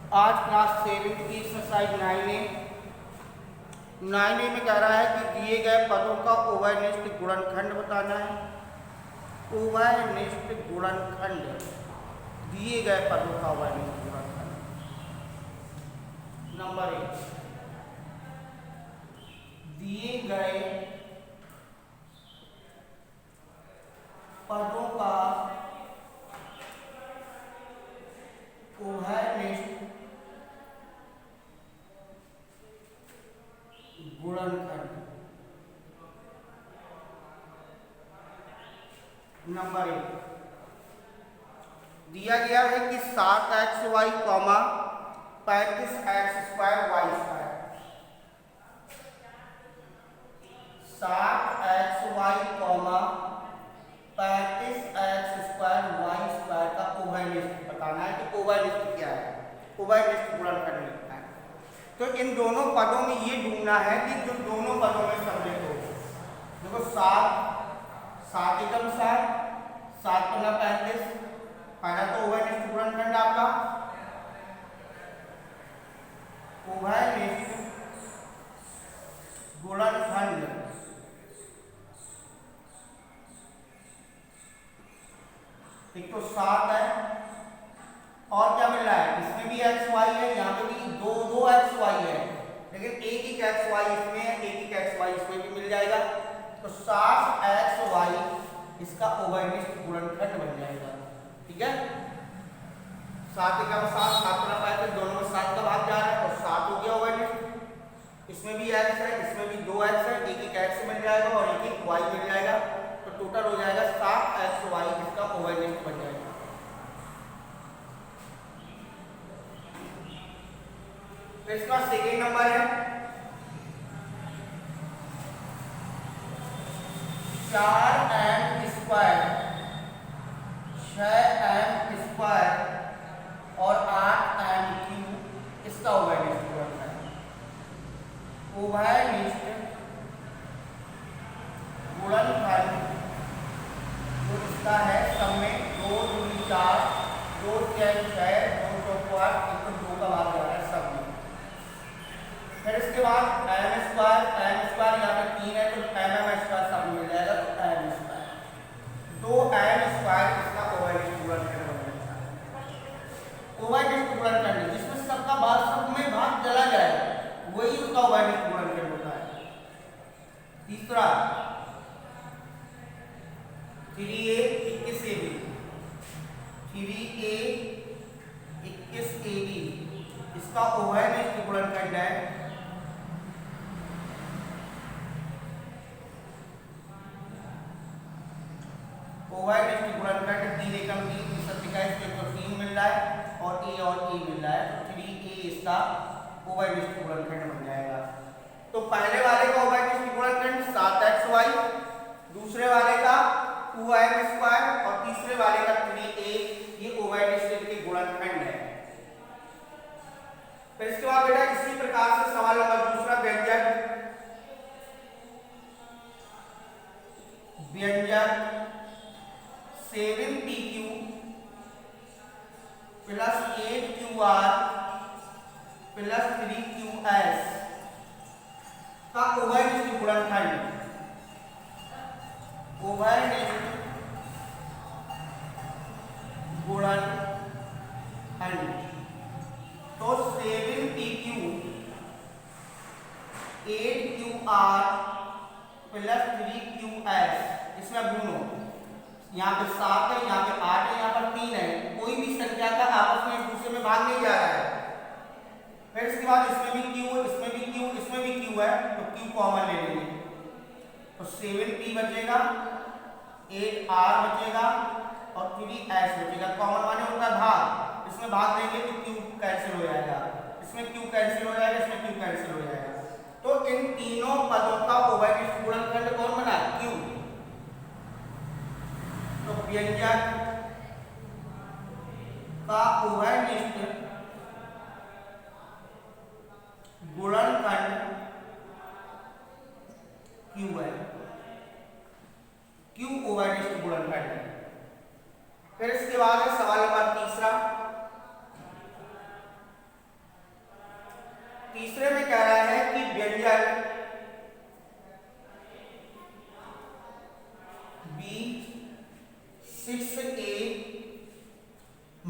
आज क्लास 7 की exercise 9A में कह रहा है कि दिए गए पदों का उभयनिष्ठ गुणनखंड बताना है। उभयनिष्ठ गुणनखंड, दिए गए पदों का उभयनिष्ठ गुणनखंड। नंबर 1, दिए गए पदों का उभयनिष्ठ गुणनखंड। नंबर 1, दिया गया है कि 7xy, 35x² y²। 7xy, 35x² y² का उभयनिष्ठ बताना है। कि उभयनिष्ठ क्या है, उभयनिष्ठ गुणनखंड लिखना है। तो इन दोनों पदों में ये ढूंढना है कि जो दोनों पदों में सम्मिलित हो। देखो 7 एकम 7, 7 पन्ना 35, पहला तो उभयनिष्ठ गुणनखंड आपका। उभयनिष्ठ गुणनखंड एक तो 7 है और क्या मिल रहा है, इसमें भी xy है, यहाँ पे भी दो xy है, लेकिन एक ही xy इसमें है, एक ही xy इसमें भी मिल जाएगा। तो 7xy इसका उभयनिष्ठ गुणनखंड बन जाएगा। ठीक है, 7 एकम 7, 7 पन्ना 35, दोनों में 7 का भाग जा रहा है तो 7 हो गया उभयनिष्ठ। इसमें भी x है, इसमें भी 2x है, एक ही x मिल जाएगा और एक ही y मिल जाएगा। तो टोटल हो जाएगा 7xy इसका उभयनिष्ठ बन जाएगा। तो इसका सेकेंड नंबर है 4m², 6m² और 8m³ इसका उभयनिष्ठ गुणनखंड। उभयनिष्ठ गुणनखंड जो इसका है, सब में 2 दूनी 4, 2 3 6, 2 चौको 8, 1 तो 2 का भाग जा रहा है सब में। फिर इसके बाद m² यहाँ पे 3 है तो mm² सब मिल जाएगा तो m²। 2m² इसका उभयनिष्ठ गुणनखंड बन जाएगा। उभयनिष्ठ गुणनखंड जिसमें सबका भाग सब में भाग चला जाए वही उसका उभयनिष्ठ गुणनखंड होता है। तीसरा 3a 21ab, 3a 21ab इसका उभयनिष्ठ गुणनखंड है। उभयनिष्ठ गुणनखंड 3 एकम 3, 3 मिल रहा है और a मिल रहा है तो 3a इसका उभयनिष्ठ गुणनखंड बन जाएगा। तो पहले वाले का उभयनिष्ठ गुणनखंड 7xy, दूसरे वाले का 2m² और तीसरे वाले का 3a, ये उभयनिष्ठ के गुणनखंड है। फिर इसके बाद बेटा इसी प्रकार से सवाल नंबर दूसरा, व्यंजक 7pq plus 8qr plus 3qs का उभयनिष्ठ गुणनखंड। उभयनिष्ठ गुणनखंड तो 7pq 8qr प्लस 3qs, इसमें गुणो, यहाँ पे 7 है, यहाँ पे 8 है, यहाँ पर 3 है, कोई भी संख्या का आपस में एक दूसरे में भाग नहीं जा रहा है। फिर इसके बाद इसमें भी q, इसमें भी q, इसमें भी q है तो q कॉमन ले लेंगे तो 7p बचेगा, 8r बचेगा और 3s बचेगा। कॉमन माने उनका भाग, इसमें भाग देंगे तो q कैंसिल हो जाएगा, इसमें q कैंसिल हो जाएगा, इसमें q कैंसिल हो जाएगा। तो इन तीनों पदों का उभयनिष्ठ गुणनखंड कौन बना, q। तो व्यंजक का उभयनिष्ठ गुणनखंड q है, q उभयनिष्ठ गुणनखंड है। फिर इसके बाद है सवाल नंबर तीसरा, तीसरे में कह रहा है कि व्यंजक B6A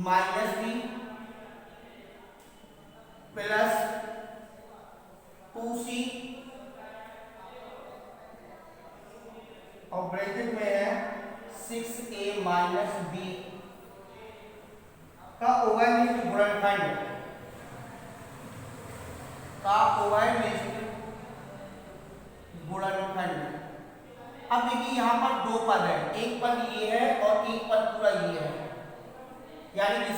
minus B plus 2C और ब्रैकेट में है 6A माइनस B का ओवरनिष्ठ गुणनखंड अब देखिए यहाँ पर दो पद है, एक पद ये है और एक पद पूरा ये है, यानी कि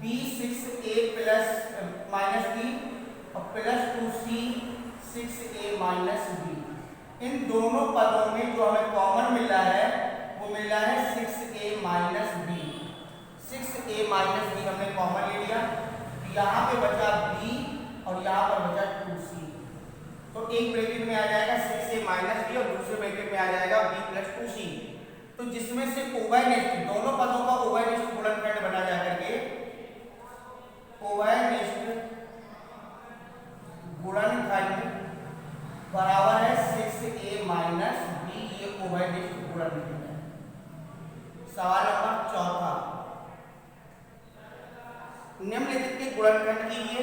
6B6A प्लस माइनस B और plus 2C 6A minus B। इन दोनों पदों में जो हमें कॉमन मिल रहा है वो मिल रहा है 6A minus B। 6A minus B हमने कॉमन ले लिया, यहाँ पे बचा B और यहाँ पर बचा 2C। तो एक ब्रैकेट में आ जाएगा 6A माइनस B और दूसरे ब्रैकेट में आ जाएगा B प्लस 2C। तो जिसमें से उभयनिष्ठ दोनों पदों का उभयनिष्ठ गुणनखंड बना जा करके उभयनिष्ठ गुणनखंड बराबर है 6A माइनस B। ये उभयनिष्ठ गुणनखंड है। सवाल नंबर चौथा, निम्नलिखित के गुणनखंड कीजिए।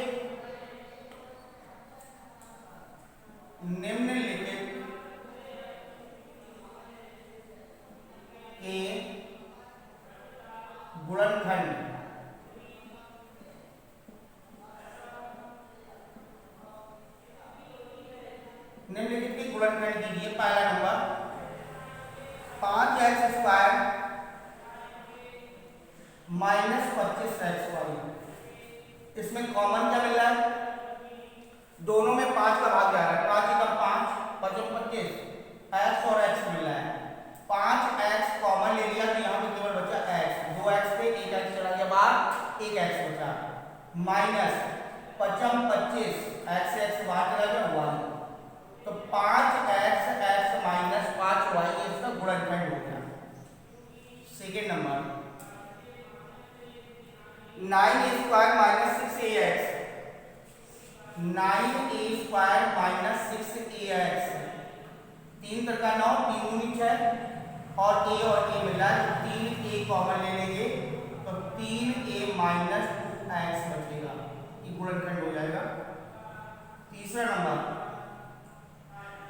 निम्नलिखित के गुणनखंड निम्नलिखित के गुणनखंड कीजिए। पहला number 5x square minus 25xy। इसमें कॉमन क्या मिल रहा है? दोनों में 5 का भाग जा रहा है, 5 का 5 5 25 x और x मिल रहा है। 5x कॉमन ले लिया तो यहाँ पे केवल बचा x, 2x पे 1x चला गया बाहर, 1x बचा माइनस 25 x से x बाहर चला गया 1। तो 5x माइनस 5y ये इसका गुणनखंड हो गया। Second number 9a square minus 6ax। 9a square minus 6ax, 3 का 9, 3 दूनी 6 और a मिला है, 3a कॉमन ले लेंगे तो 3a माइनस 2x बचेगा, ये गुणनखंड हो जाएगा।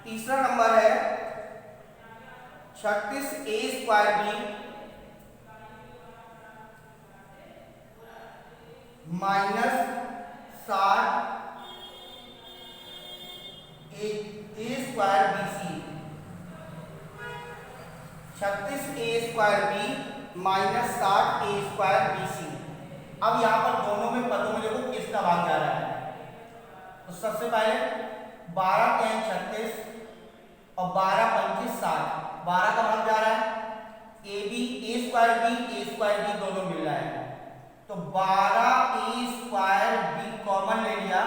तीसरा नंबर है 36a square b minus 60a square bc। 36a square b minus 60a square bc। अब यहाँ पर दोनों में पदों में देखो किसका भाग जा रहा है। तो सबसे पहले 12 3 36 और 12 25 60, 12 का भाग जा रहा है। a स्क्वायर b दोनों मिल रहा है, तो 12a स्क्वायर b कॉमन ले लिया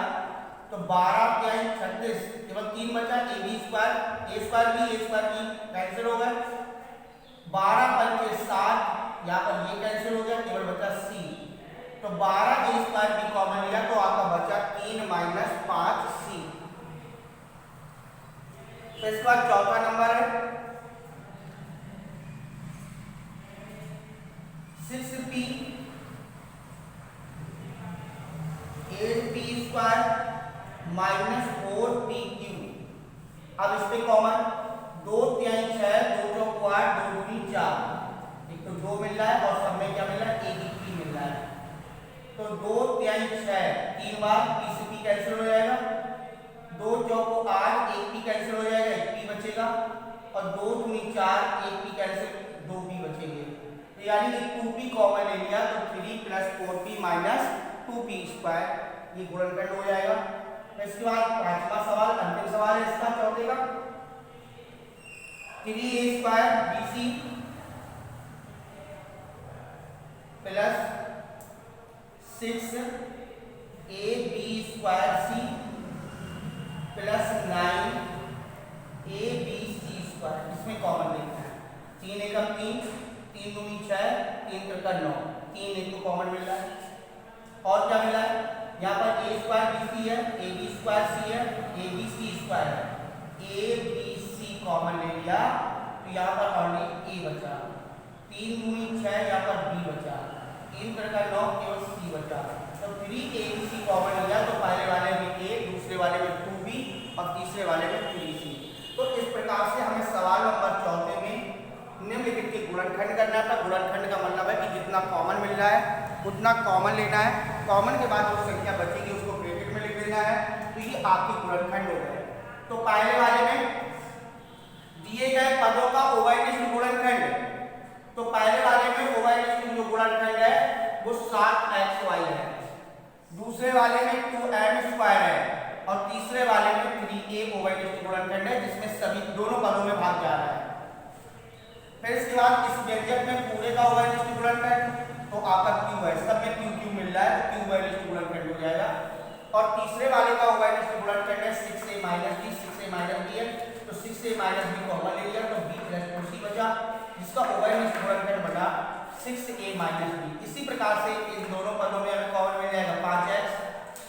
तो 12 36, केवल 3 बचा, a स्क्वायर b कैंसिल हो गया। 12 25 60, यहाँ पर ये कैंसिल हो गया, केवल बचा c। तो 12a स्क्वायर b कॉमन लिया तो आपका बचा 3 माइनस 5c। तो इसके बाद चौथा नंबर है 6b 8b square minus 4pq। अब इस पे कॉमन 2 3 6 2 चौक 8 2 दूनी 4, एक तो 2 मिल रहा है और सब में क्या मिल रहा है, एक p मिल रहा है। तो 2 3 6 3 बार p से p कैंसिल हो जाएगा, 2 चौक 8 एक p कैंसिल हो जाएगा, एक p बचेगा और 2 दूनी 4 एक p कैंसिल, 2 p बचेंगे। तो यानी कि 2p कॉमन ले लिया तो 3 plus 4p minus 2p square, ये गुणनखंड हो जाएगा। इसके बाद पांचवा सवाल, अंतिम सवाल है इसका चौथे का 3a square bc plus 6ab square c plus 9abc square. इसमें कॉमन देखना है, 3 एक 3, 3 दूनी 6, 3 का 9, 3 एक को कॉमन मिल रहा है और क्या मिला है यहाँ पर ए स्क्वायर बी सी है, ए बी स्क्वायर सी है, ए बी सी स्क्वायर है, ए बी सी कॉमन ले लिया तो यहाँ पर ऑनली ए बचा, 3 दूनी 6, यहाँ पर बी बचा, 3 का 9, केवल सी बचा। तो 3 ए बी सी कॉमन लिया तो पहले वाले में ए, दूसरे वाले में 2b और तीसरे वाले में 3c। तो इस प्रकार से हमें सवाल नंबर 14 में निम्नलिखित के गुणनखंड करना था। गुणनखंड का मतलब है कि जितना कॉमन मिल रहा है उतना कॉमन लेना है, कॉमन के बाद जो संख्या बचेगी उसको ब्रैकेट में लिख देना है, तो ये आपके गुणनखंड हो गए। तो पहले वाले में दिए गए पदों का ओवरलिस्ट गुणनखंड, तो पहले वाले में ओवरलिस्ट जो गुणनखंड है वो 7xy है, दूसरे वाले में 2m स्क्वायर है और तीसरे वाले में 3a ओवरलिस्ट गुणनखंड है जिसमें सभी दोनों पदों में भाग जा रहा है। फिर इसके बाद इस व्यंजक में पूरे का ओवरलिस्ट गुणनखंड, तो आपका क्यू है, सब में क्यू क्यू मिल रहा है तो क्यू ओवरलिस्ट गुणनखंड हो जाएगा। और तीसरे वाले का ओवरलिस्ट गुणनखंड है 6a minus b, 6a minus b है तो 6a माइनस b कॉमन ले लिया तो b प्लस 2c बचा, जिसका ओवरलिस्ट गुणनखंड बना 6a माइनस b। इसी प्रकार से इन दोनों पदों में हमें कॉमन मिल जाएगा 5x,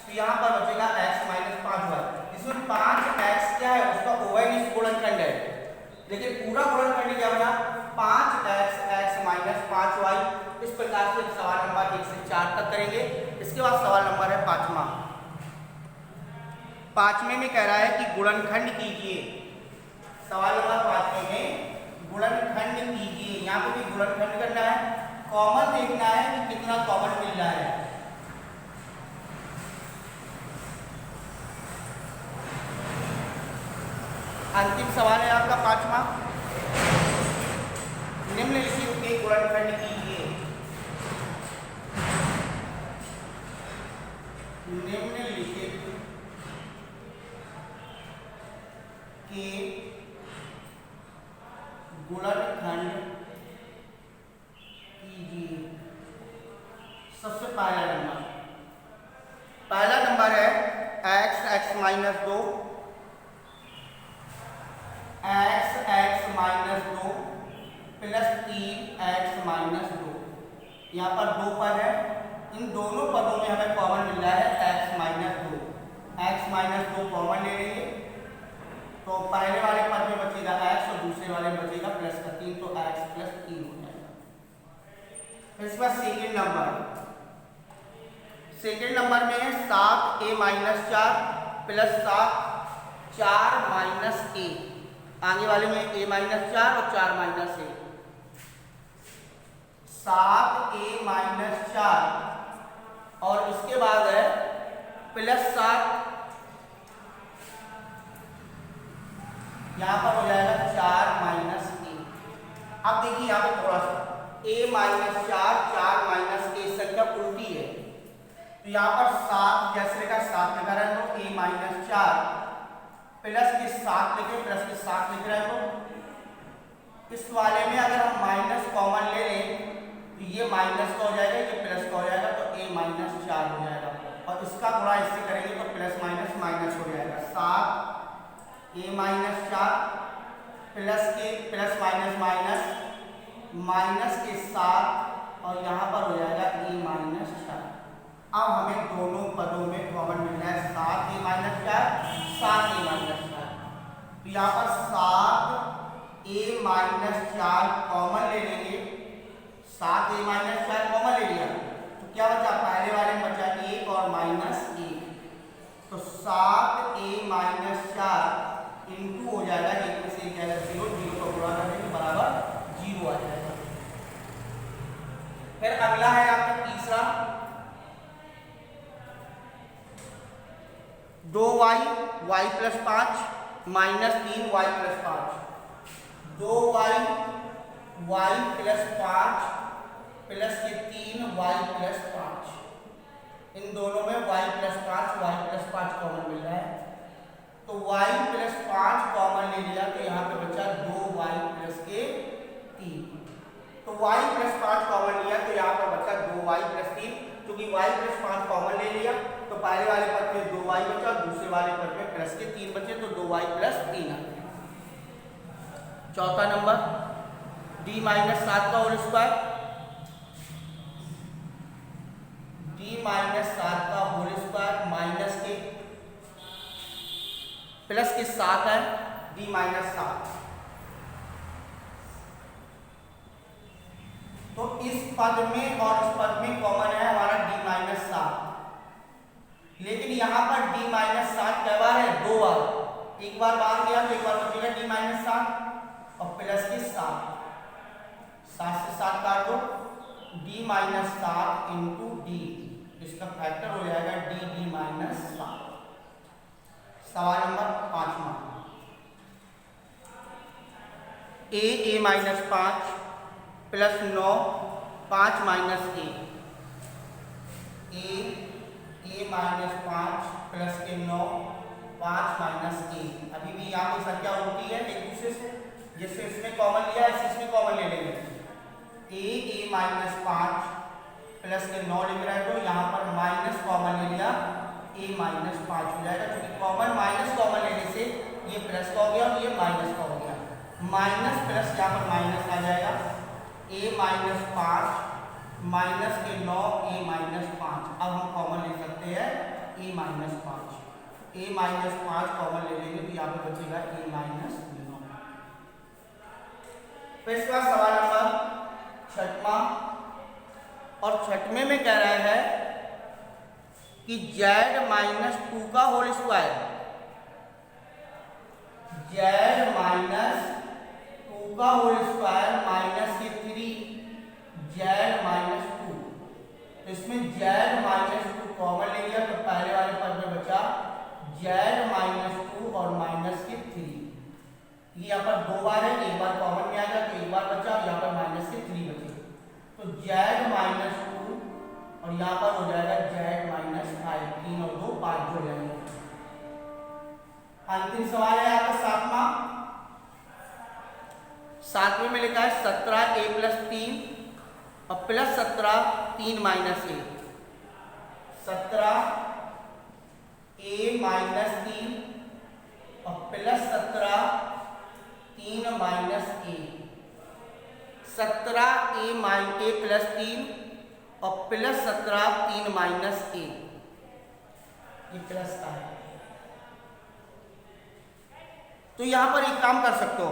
तो यहाँ पर बचेगा x माइनस 5y। इसमें 5x क्या है, उसका ओवरलिस्ट गुणनखंड है, लेकिन पूरा गुणनखंड क्या बना 5x x माइनस 5y। इस प्रकार से सवाल नंबर 1 से 4 तक करेंगे। इसके बाद सवाल नंबर है 5वां। 5वें में कह रहा है कि गुणनखंड कीजिए। सवाल नंबर 5वें में गुणनखंड कीजिए, यहाँ पे भी गुणनखंड करना है, कॉमन देखना है कि कितना कॉमन मिल रहा है। अंतिम सवाल है आपका 5वां, निम्नलिखित के गुणनखंड कीजिए। निम्नलिखित के गुणनखंड कीजिए। सबसे पहला नंबर है x minus 2, x minus 2 plus 3x minus 2। यहाँ पर 2 पद है, इन दोनों पदों में हमें कॉमन मिल रहा है x minus 2, x minus 2 common ले लेंगे तो पहले वाले पद में बचेगा x और दूसरे वाले में बचेगा प्लस का 3, तो x प्लस 3 हो जाएगा। इसके बाद सेकेंड नंबर में है 7a minus 4 plus 4 minus a, आगे वाले में a माइनस 4 और 4 माइनस a, 7a माइनस 4 और इसके बाद है प्लस 7, यहाँ पर हो जाएगा 4 माइनस a। अब देखिए यहाँ पे थोड़ा सा a माइनस 4 माइनस a संख्या उल्टी है, तो यहाँ पर 7 जैसे लिखा 7 लिखा रहा है तो a माइनस 4 प्लस के 7 लिखे, प्लस के 7 लिख रहा है तो इस वाले में अगर हम माइनस कॉमन ले लें तो ये माइनस का हो जाएगा, ये प्लस का हो जाएगा, तो a माइनस 4 हो जाएगा और इसका गुणा इससे करेंगे तो प्लस माइनस माइनस हो जाएगा। 7 a माइनस 4 प्लस के प्लस माइनस माइनस माइनस के 7 और यहाँ पर हो जाएगा a माइनस 4। अब हमें दोनों पदों में कॉमन मिल रहा है 7a माइनस 4, 7a माइनस 4, तो यहाँ पर 7a माइनस 4 कॉमन ले लेंगे, 7a माइनस 4 कॉमन ले लिया तो क्या बचा, पहले वाले में बचा 1 और माइनस 1, तो 7a माइनस 4 इंटू हो जाएगा 1 में से 1 जाएगा 0, 0 को गुणा करने के बराबर 0 आ जाएगा। फिर अगला है आपका तीसरा, 2y y plus 5 minus 3y plus 5, 2y y plus 5 plus के 3y प्लस 5, इन दोनों में y प्लस 5 कॉमन मिल रहा है तो y प्लस 5 कॉमन ले लिया तो यहाँ पे बचा 2y प्लस के 3, तो y प्लस 5 कॉमन लिया तो यहाँ पर बचा 2y प्लस 3, क्योंकि y प्लस 5 कॉमन ले लिया तो पहले वाले पद में 2y बचा, दूसरे वाले पद में प्लस के 3 बचे तो 2y प्लस 3 आ गया। चौथा नंबर d माइनस 7 का होल स्क्वायर, d माइनस 7 का होल स्क्वायर प्लस के साथ है d माइनस 7। तो इस पद में और इस पद में कॉमन है हमारा d माइनस 7, लेकिन यहाँ पर d माइनस 7 कै बार है? 2 बार। एक बार बाहर गया तो एक बार बचेगा d माइनस 7 और प्लस के 7 से 7 काट दो, d माइनस 7 इंटू डी, इसका फैक्टर हो जाएगा d माइनस 7। सवाल नंबर 5वां, a minus 5 plus 9 5 minus a minus 5 plus के 9 5 माइनस a। अभी भी यहाँ पे संख्या होती है एक दूसरे से, जैसे इसमें कॉमन लिया है इसमें कॉमन ले लेंगे। a माइनस 5 प्लस के 9 लिख रहे हैं तो यहाँ पर माइनस कॉमन ले लिया, a माइनस 5 हो जाएगा, क्योंकि कॉमन माइनस कॉमन लेने से ये प्लस का हो गया और ये माइनस का हो गया। माइनस प्लस यहाँ पर माइनस आ जाएगा, a माइनस 5 माइनस के 9 a माइनस 5। अब हम कॉमन ले सकते हैं a minus 5, a minus 5 common ले लेंगे तो यहाँ पे बचेगा a माइनस 9। फिर इसका सवाल नंबर 6वां, और 6वें में कह रहा है कि z माइनस 2 का होल स्क्वायर, z माइनस 2 का होल स्क्वायर माइनस के 3 z माइनस 2। तो इसमें z माइनस 2 कॉमन ले लिया तो पहले वाले पद में बचा z माइनस 2 और माइनस के 3। ये यहाँ पर 2 बार है, एक बार कॉमन में आ गया तो एक बार बचा, यहाँ पर माइनस के 3 बचे। तो z माइनस 2 और यहाँ पर हो जाएगा z माइनस 5, 3 और 2 5 हो जाएंगे। अंतिम सवाल है आपका 7वां। 7वें में लिखा है 17a प्लस 3 और plus 17 3 minus a। 17a minus 3 और plus 17 3 minus a। 17a plus 3 और प्लस 17 3 माइनस a, ये प्लस का है। तो यहां पर एक काम कर सकते हो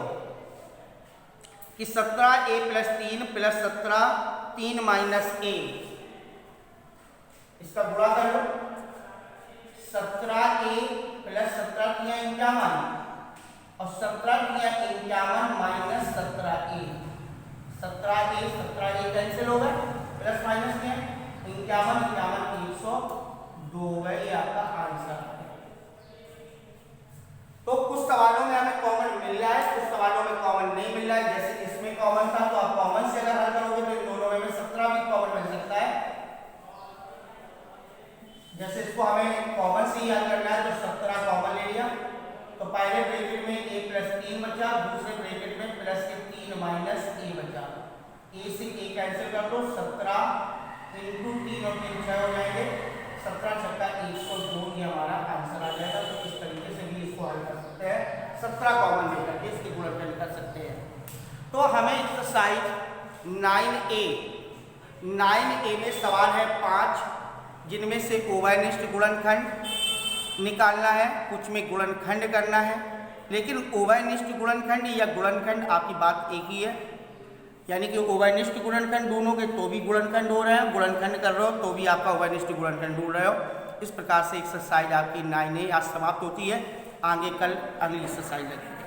कि 17a plus 3 plus 17 3 minus a, इसका गुणा कर लो। 17a प्लस 17 51 और 17 51 माइनस 17a। 17a कैंसिल हो गए, प्लस माइनस में 51 102 गए, ये आपका आंसर है। तो कुछ सवालों में हमें कॉमन मिल रहा है, कुछ सवालों में कॉमन नहीं मिल रहा है। जैसे इसमें कॉमन था तो आप कॉमन से अगर हल करोगे तो इन दोनों में 17 भी कॉमन मिल सकता है। जैसे इसको हमें कॉमन से ही हल करना है तो 17 कॉमन ले लिया, तो पहले ब्रैकेट में a प्लस 3 बचा, दूसरे ब्रैकेट में प्लस के 3 माइनस a बचा। a से a कैंसिल कर दो, 17 इंटू 3 और 3 6 हो जाएंगे, 17 छक्का 102, ये हमारा आंसर आ जाएगा। तो इस तरीके से भी इसको हल कर सकते हैं, 17 कॉमन लेकर के इसके गुणनखंड कर सकते हैं। तो हमें एक्सरसाइज 9A में सवाल है 5, जिनमें से ओवैनिष्ट गुणनखंड निकालना है, कुछ में गुणनखंड करना है। लेकिन ओवैनिष्ट गुणनखंड या गुणनखंड आपकी बात एक ही है, यानी कि ओवैनिष्ट गुणनखंड दोनों के तो भी गुणनखंड हो रहे हैं, गुणनखंड कर रहे हो तो भी आपका ओवैनिष्ट गुणनखंड ढूंढ रहे हो। इस प्रकार से एक्सरसाइज आपकी 9A आज समाप्त होती है। आगे कल अगली एक्सरसाइज लगेगी।